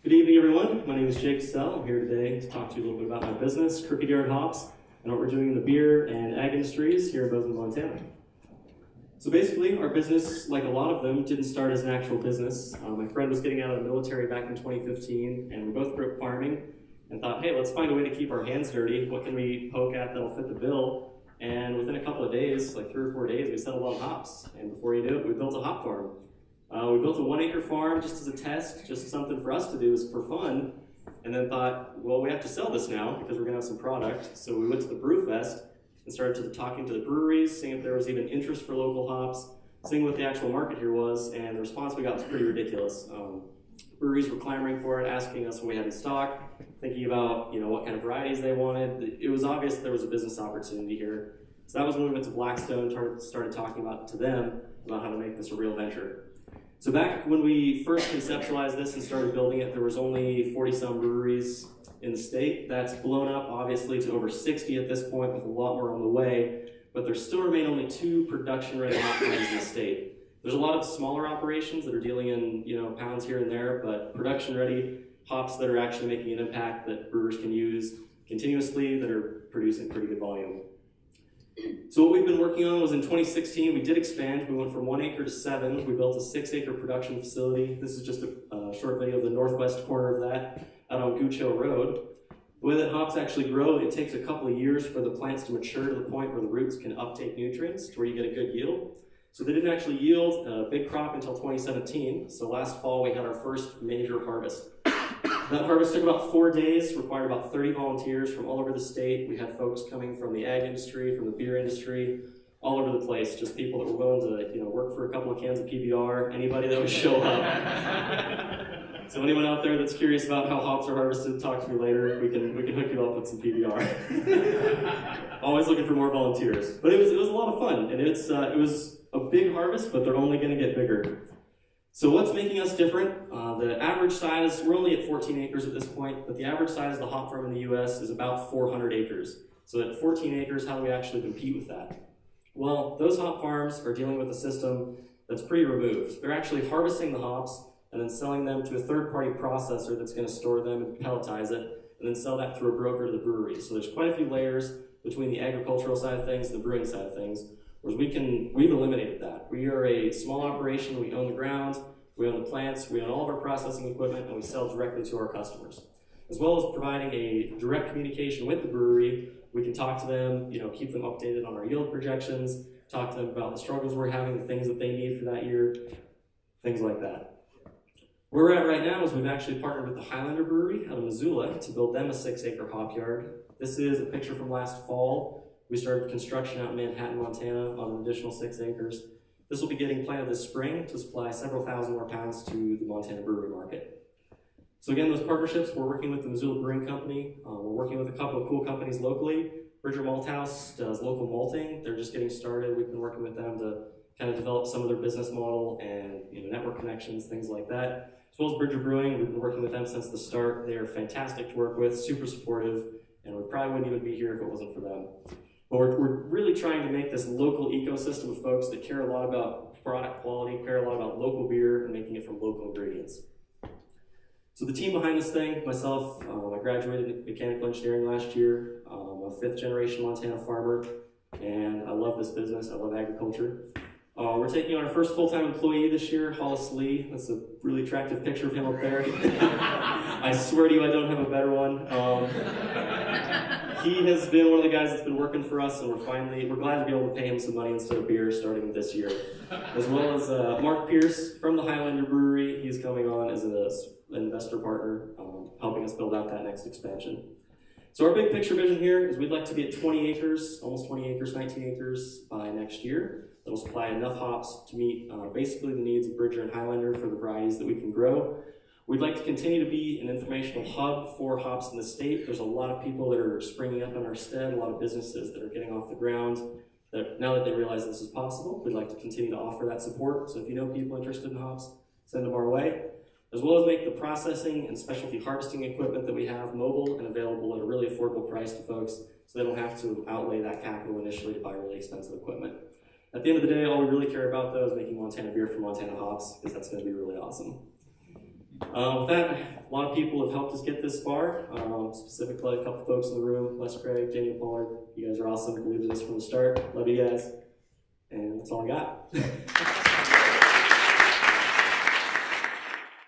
Good evening, everyone. My name is Jake Sell. I'm here today to talk to you a little bit about my business, Crooked Yard Hops, and what we're doing in the beer and ag industries here in Bozeman, Montana. So basically, our business, like a lot of them, didn't start as an actual business. My friend was getting out of the military back in 2015, and we both grew up farming and thought, hey, let's find a way to keep our hands dirty. What can we poke at that'll fit the bill? And within a couple of days, like 3 or 4 days, we settled on hops. And before you knew it, we built a hop farm. We built a 1-acre farm just as a test, just something for us to do for fun, and then thought, well, we have to sell this now because we're going to have some product. So we went to the Brewfest and started talking to the breweries, seeing if there was even interest for local hops, seeing what the actual market here was, and the response we got was pretty ridiculous. Breweries were clamoring for it, asking us what we had in stock, thinking about what kind of varieties they wanted. It was obvious there was a business opportunity here. So that was when we went to Blackstone and started talking to them about how to make this a real venture. So back when we first conceptualized this and started building it, there was only 40-some breweries in the state. That's blown up, obviously, to over 60 at this point, with a lot more on the way. But there still remain only 2 production-ready hop farms in the state. There's a lot of smaller operations that are dealing in pounds here and there, but production-ready hops that are actually making an impact that brewers can use continuously, that are producing pretty good volume. So what we've been working on was in 2016, we did expand. We went from 1 acre to 7. We built a 6-acre production facility. This is just a short video of the northwest corner of that out on Gooch Hill Road. The way that hops actually grow, it takes a couple of years for the plants to mature to the point where the roots can uptake nutrients to where you get a good yield. So they didn't actually yield a big crop until 2017. So last fall we had our first major harvest. That harvest took about 4 days, required about 30 volunteers from all over the state. We had folks coming from the ag industry, from the beer industry, all over the place, just people that were willing to work for a couple of cans of PBR, anybody that would show up. So anyone out there that's curious about how hops are harvested, talk to me later. We can hook you up with some PBR. Always looking for more volunteers. But it was a lot of fun, and it was a big harvest, but they're only going to get bigger. So what's making us different? The average size, we're only at 14 acres at this point, but the average size of the hop farm in the US is about 400 acres. So at 14 acres, how do we actually compete with that? Well, those hop farms are dealing with a system that's pretty removed. They're actually harvesting the hops and then selling them to a third-party processor that's going to store them and pelletize it, and then sell that through a broker to the brewery. So there's quite a few layers between the agricultural side of things and the brewing side of things. Whereas we've eliminated that. We are a small operation, we own the ground, we own the plants, we own all of our processing equipment, and we sell directly to our customers. As well as providing a direct communication with the brewery, we can talk to them, keep them updated on our yield projections, talk to them about the struggles we're having, the things that they need for that year, things like that. Where we're at right now is we've actually partnered with the Highlander Brewery out of Missoula to build them a 6-acre hop yard. This is a picture from last fall. We started construction out in Manhattan, Montana on an additional 6 acres. This will be getting planted this spring to supply several thousand more pounds to the Montana brewery market. So again, those partnerships, we're working with the Missoula Brewing Company. We're working with a couple of cool companies locally. Bridger Malthouse does local malting. They're just getting started. We've been working with them to kind of develop some of their business model and network connections, things like that. As well as Bridger Brewing, we've been working with them since the start. They are fantastic to work with, super supportive, and we probably wouldn't even be here if it wasn't for them. But we're really trying to make this local ecosystem of folks that care a lot about product quality, care a lot about local beer, and making it from local ingredients. So the team behind this thing, myself, I graduated in mechanical engineering last year. I'm a 5th-generation Montana farmer, and I love this business. I love agriculture. We're taking on our first full-time employee this year, Hollis Lee. That's a really attractive picture of him up there. I swear to you, I don't have a better one. He has been one of the guys that's been working for us, and we're glad to be able to pay him some money instead of beer starting this year. As well as Mark Pierce from the Highlander Brewery. He's coming on as an investor partner, helping us build out that next expansion. So our big picture vision here is we'd like to be at 20 acres, almost 20 acres, 19 acres by next year. That'll supply enough hops to meet basically the needs of Bridger and Highlander for the varieties that we can grow. We'd like to continue to be an informational hub for hops in the state. There's a lot of people that are springing up in our stead, a lot of businesses that are getting off the ground. That now that they realize this is possible, we'd like to continue to offer that support. So if you know people interested in hops, send them our way. As well as make the processing and specialty harvesting equipment that we have mobile and available at a really affordable price to folks, so they don't have to outlay that capital initially to buy really expensive equipment. At the end of the day, all we really care about, though, is making Montana beer from Montana hops, because that's going to be really awesome. With that, a lot of people have helped us get this far, specifically a couple folks in the room, Les Craig, Jamie Pollard. You guys are awesome. Believed in this from the start. Love you guys. And that's all I got.